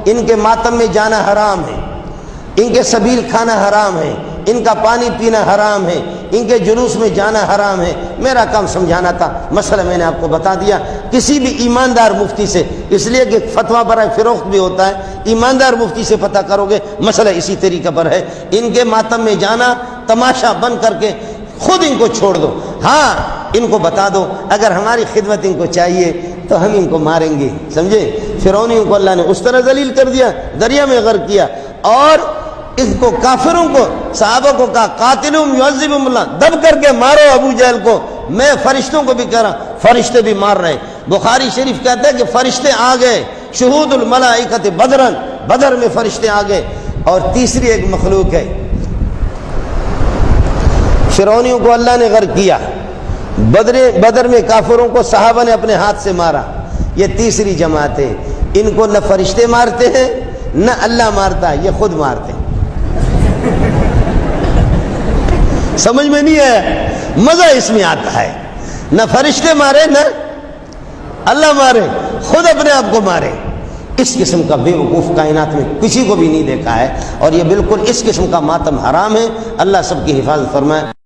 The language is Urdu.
ان کے ماتم میں جانا حرام ہے، ان کے سبیل کھانا حرام ہے، ان کا پانی پینا حرام ہے، ان کے جلوس میں جانا حرام ہے۔ میرا کام سمجھانا تھا، مسئلہ میں نے آپ کو بتا دیا۔ کسی بھی ایماندار مفتی سے، اس لیے کہ فتویٰ برائے فروخت بھی ہوتا ہے، ایماندار مفتی سے پتہ کرو گے مسئلہ اسی طریقہ پر ہے۔ ان کے ماتم میں جانا تماشا بند کر کے خود ان کو چھوڑ دو۔ ہاں ان کو بتا دو اگر ہماری خدمت ان کو چاہیے تو ہم ان کو ماریں گے، سمجھے؟ فرعونیوں کو اللہ نے اس طرح ذلیل کر دیا، دریا میں غرق کیا، اور اس کو کافروں کو صحابہ کو کہا قاتلہم یعذبہم اللہ، دب کر کے مارو ابو جہل کو۔ میں فرشتوں کو بھی کہہ رہا، فرشتے بھی مار رہے۔ بخاری شریف کہتا ہے کہ فرشتے آ گئے، شہود الملائکۃ بدرن، بدر میں فرشتے آ گئے۔ اور تیسری ایک مخلوق ہے، فرعونیوں کو اللہ نے غرق کیا، بدر میں کافروں کو صحابہ نے اپنے ہاتھ سے مارا۔ یہ تیسری جماعت ہے، ان کو نہ فرشتے مارتے ہیں نہ اللہ مارتا ہے، یہ خود مارتے ہیں۔ سمجھ میں نہیں ہے؟ مزہ اس میں آتا ہے، نہ فرشتے مارے نہ اللہ مارے، خود اپنے آپ کو مارے۔ اس قسم کا بے وقوف کائنات میں کسی کو بھی نہیں دیکھا ہے، اور یہ بالکل اس قسم کا ماتم حرام ہے۔ اللہ سب کی حفاظت فرمائے۔